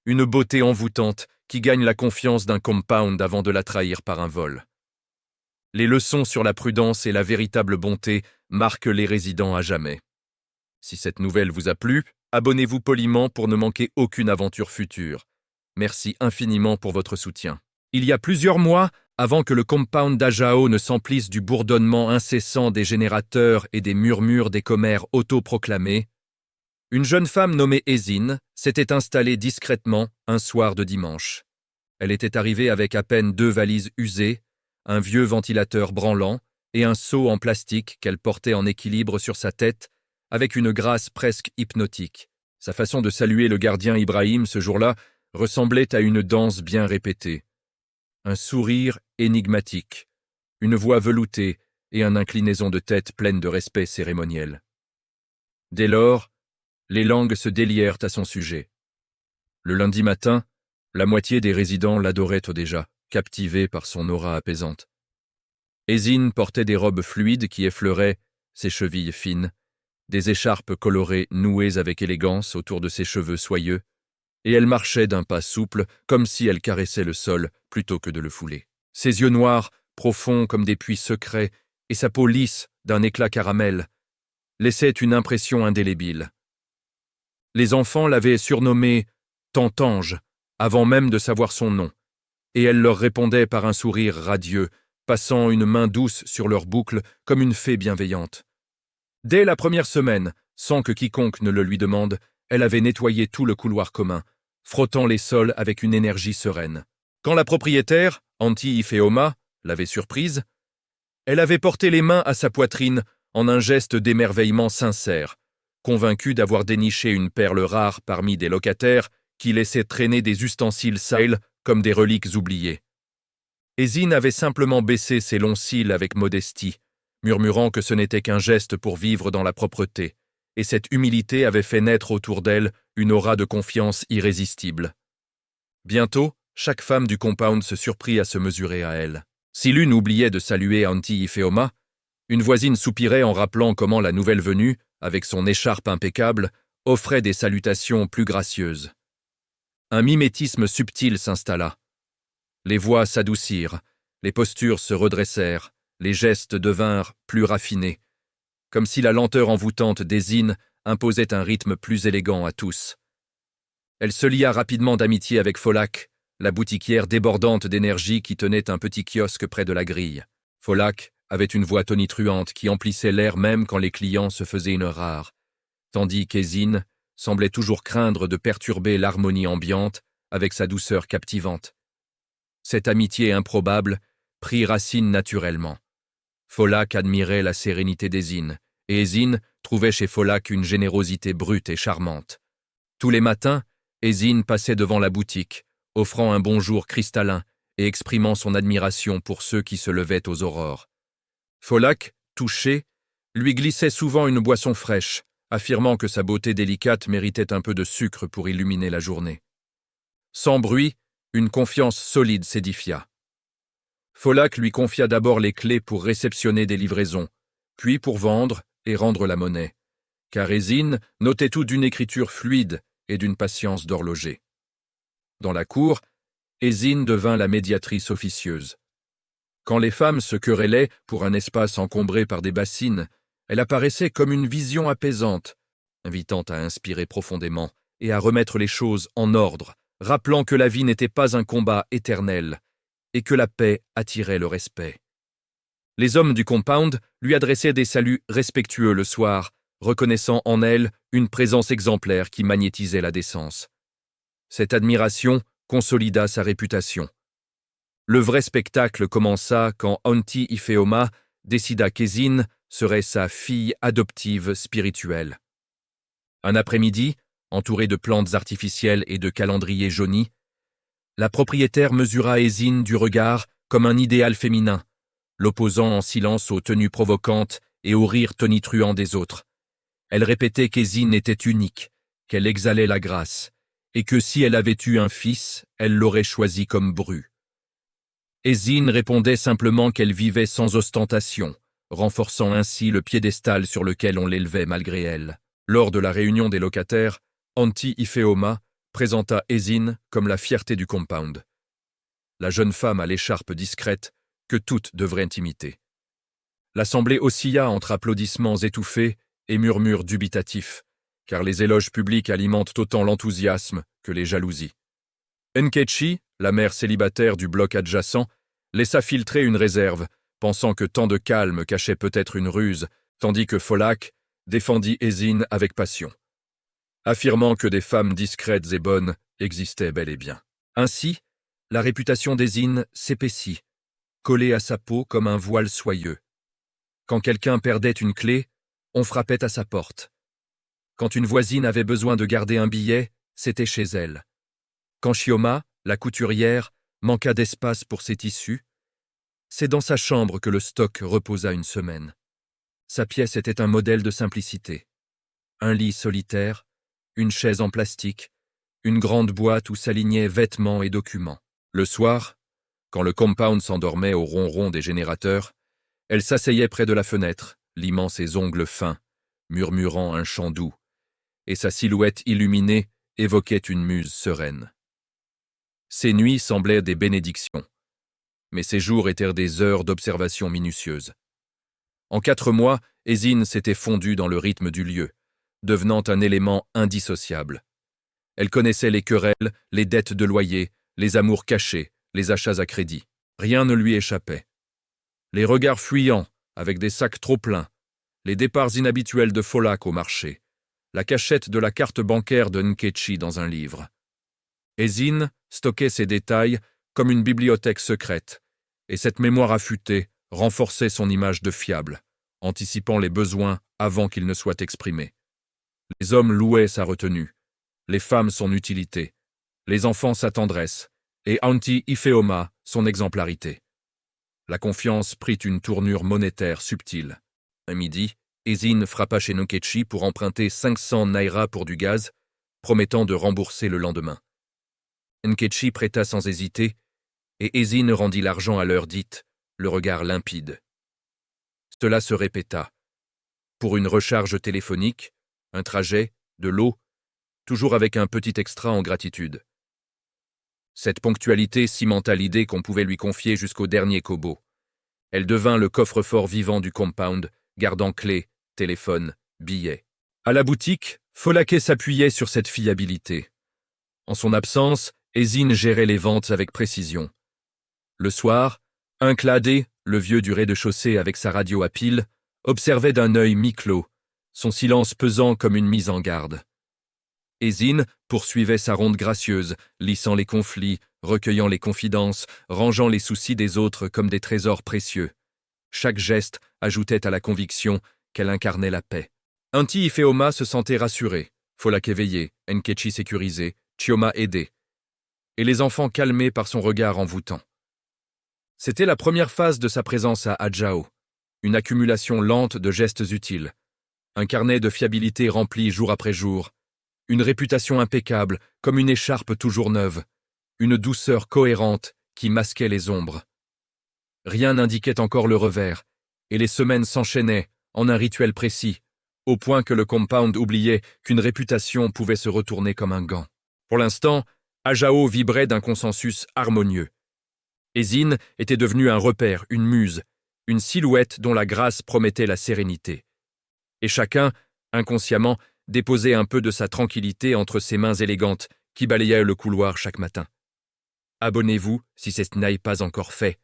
une beauté envoûtante qui gagne la confiance d'un compound avant de la trahir par un vol. Les leçons sur la prudence et la véritable bonté marquent les résidents à jamais. Si cette nouvelle vous a plu, abonnez-vous poliment pour ne manquer aucune aventure future. Merci infiniment pour votre soutien. Il y a plusieurs mois, avant que le compound d'Ajao ne s'emplisse du bourdonnement incessant des générateurs et des murmures des commères autoproclamés, une jeune femme nommée Ezine s'était installée discrètement un soir de dimanche. Elle était arrivée avec à peine 2 valises usées, un vieux ventilateur branlant et un seau en plastique qu'elle portait en équilibre sur sa tête avec une grâce presque hypnotique. Sa façon de saluer le gardien Ibrahim ce jour-là ressemblait à une danse bien répétée. Un sourire énigmatique, une voix veloutée et une inclinaison de tête pleine de respect cérémoniel. Dès lors, les langues se délièrent à son sujet. Le lundi matin, la moitié des résidents l'adoraient déjà, captivés par son aura apaisante. Ezine portait des robes fluides qui effleuraient ses chevilles fines, des écharpes colorées nouées avec élégance autour de ses cheveux soyeux, et elle marchait d'un pas souple, comme si elle caressait le sol plutôt que de le fouler. Ses yeux noirs, profonds comme des puits secrets, et sa peau lisse d'un éclat caramel, laissaient une impression indélébile. Les enfants l'avaient surnommée « Tantange » avant même de savoir son nom, et elle leur répondait par un sourire radieux, passant une main douce sur leurs boucles comme une fée bienveillante. Dès la première semaine, sans que quiconque ne le lui demande, elle avait nettoyé tout le couloir commun, frottant les sols avec une énergie sereine. Quand la propriétaire, Auntie Ifeoma, l'avait surprise, elle avait porté les mains à sa poitrine en un geste d'émerveillement sincère, convaincue d'avoir déniché une perle rare parmi des locataires qui laissaient traîner des ustensiles sales comme des reliques oubliées. Ezine avait simplement baissé ses longs cils avec modestie, murmurant que ce n'était qu'un geste pour vivre dans la propreté, et cette humilité avait fait naître autour d'elle une aura de confiance irrésistible. Bientôt, chaque femme du compound se surprit à se mesurer à elle. Si l'une oubliait de saluer Auntie Ifeoma, une voisine soupirait en rappelant comment la nouvelle venue, avec son écharpe impeccable, offrait des salutations plus gracieuses. Un mimétisme subtil s'installa. Les voix s'adoucirent, les postures se redressèrent, les gestes devinrent plus raffinés, comme si la lenteur envoûtante d'Ezine imposait un rythme plus élégant à tous. Elle se lia rapidement d'amitié avec Folak, la boutiquière débordante d'énergie qui tenait un petit kiosque près de la grille. Folak avait une voix tonitruante qui emplissait l'air même quand les clients se faisaient une rare, tandis qu'Ezine semblait toujours craindre de perturber l'harmonie ambiante avec sa douceur captivante. Cette amitié improbable prit racine naturellement. Folak admirait la sérénité d'Ezine, et Ezine trouvait chez Folak une générosité brute et charmante. Tous les matins, Ezine passait devant la boutique, offrant un bonjour cristallin et exprimant son admiration pour ceux qui se levaient aux aurores. Folak, touché, lui glissait souvent une boisson fraîche, affirmant que sa beauté délicate méritait un peu de sucre pour illuminer la journée. Sans bruit, une confiance solide s'édifia. Folak lui confia d'abord les clés pour réceptionner des livraisons, puis pour vendre et rendre la monnaie, car Ezine notait tout d'une écriture fluide et d'une patience d'horloger. Dans la cour, Ezine devint la médiatrice officieuse. Quand les femmes se querellaient pour un espace encombré par des bassines, elle apparaissait comme une vision apaisante, invitant à inspirer profondément et à remettre les choses en ordre, rappelant que la vie n'était pas un combat éternel et que la paix attirait le respect. Les hommes du compound lui adressaient des saluts respectueux le soir, reconnaissant en elle une présence exemplaire qui magnétisait la décence. Cette admiration consolida sa réputation. Le vrai spectacle commença quand Auntie Ifeoma décida qu'Ezine serait sa fille adoptive spirituelle. Un après-midi, entourée de plantes artificielles et de calendriers jaunis, la propriétaire mesura Ezine du regard comme un idéal féminin, l'opposant en silence aux tenues provocantes et aux rires tonitruants des autres. Elle répétait qu'Ezine était unique, qu'elle exhalait la grâce, et que si elle avait eu un fils, elle l'aurait choisi comme bru. Ezine répondait simplement qu'elle vivait sans ostentation, renforçant ainsi le piédestal sur lequel on l'élevait malgré elle. Lors de la réunion des locataires, Auntie Ifeoma présenta Ezine comme la fierté du compound. La jeune femme à l'écharpe discrète que toutes devraient imiter. L'assemblée oscilla entre applaudissements étouffés et murmures dubitatifs, car les éloges publics alimentent autant l'enthousiasme que les jalousies. Nkechi, la mère célibataire du bloc adjacent, laissa filtrer une réserve, pensant que tant de calme cachait peut-être une ruse, tandis que Folak défendit Ezine avec passion, affirmant que des femmes discrètes et bonnes existaient bel et bien. Ainsi, la réputation d'Ezine s'épaissit, collée à sa peau comme un voile soyeux. Quand quelqu'un perdait une clé, on frappait à sa porte. Quand une voisine avait besoin de garder un billet, c'était chez elle. Quand Chioma, la couturière, manqua d'espace pour ses tissus, c'est dans sa chambre que le stock reposa une semaine. Sa pièce était un modèle de simplicité. Un lit solitaire, une chaise en plastique, une grande boîte où s'alignaient vêtements et documents. Le soir, quand le compound s'endormait au ronron des générateurs, elle s'asseyait près de la fenêtre, limant ses ongles fins, murmurant un chant doux, et sa silhouette illuminée évoquait une muse sereine. Ses nuits semblaient des bénédictions, mais ses jours étaient des heures d'observation minutieuse. En 4 mois, Ezine s'était fondue dans le rythme du lieu, devenant un élément indissociable. Elle connaissait les querelles, les dettes de loyer, les amours cachés, les achats à crédit. Rien ne lui échappait. Les regards fuyants, avec des sacs trop pleins, les départs inhabituels de Folak au marché, la cachette de la carte bancaire de Nkechi dans un livre. Ezine stockait ces détails comme une bibliothèque secrète, et cette mémoire affûtée renforçait son image de fiable, anticipant les besoins avant qu'ils ne soient exprimés. Les hommes louaient sa retenue, les femmes son utilité, les enfants sa tendresse, et Auntie Ifeoma son exemplarité. La confiance prit une tournure monétaire subtile. À midi, Ezine frappa chez Nkechi pour emprunter 500 naira pour du gaz, promettant de rembourser le lendemain. Nkechi prêta sans hésiter, et Ezine rendit l'argent à l'heure dite, le regard limpide. Cela se répéta. Pour une recharge téléphonique, un trajet, de l'eau, toujours avec un petit extra en gratitude. Cette ponctualité cimenta l'idée qu'on pouvait lui confier jusqu'au dernier kobo. Elle devint le coffre-fort vivant du compound, gardant clés, téléphone, billets. À la boutique, Folake s'appuyait sur cette fiabilité. En son absence, Ezine gérait les ventes avec précision. Le soir, Incladé, le vieux du rez-de-chaussée avec sa radio à pile, observait d'un œil mi-clos, son silence pesant comme une mise en garde. Ezine poursuivait sa ronde gracieuse, lissant les conflits, recueillant les confidences, rangeant les soucis des autres comme des trésors précieux. Chaque geste ajoutait à la conviction qu'elle incarnait la paix. Auntie Ifeoma se sentait rassurée, Folak éveillé, Nkechi sécurisé, Chioma aidé, et les enfants calmés par son regard envoûtant. C'était la première phase de sa présence à Adjao, une accumulation lente de gestes utiles, un carnet de fiabilité rempli jour après jour, une réputation impeccable comme une écharpe toujours neuve, une douceur cohérente qui masquait les ombres. Rien n'indiquait encore le revers, et les semaines s'enchaînaient en un rituel précis, au point que le compound oubliait qu'une réputation pouvait se retourner comme un gant. Pour l'instant, Ajao vibrait d'un consensus harmonieux. Ezine était devenue un repère, une muse, une silhouette dont la grâce promettait la sérénité. Et chacun, inconsciemment, déposait un peu de sa tranquillité entre ses mains élégantes qui balayaient le couloir chaque matin. Abonnez-vous si ce n'est pas encore fait.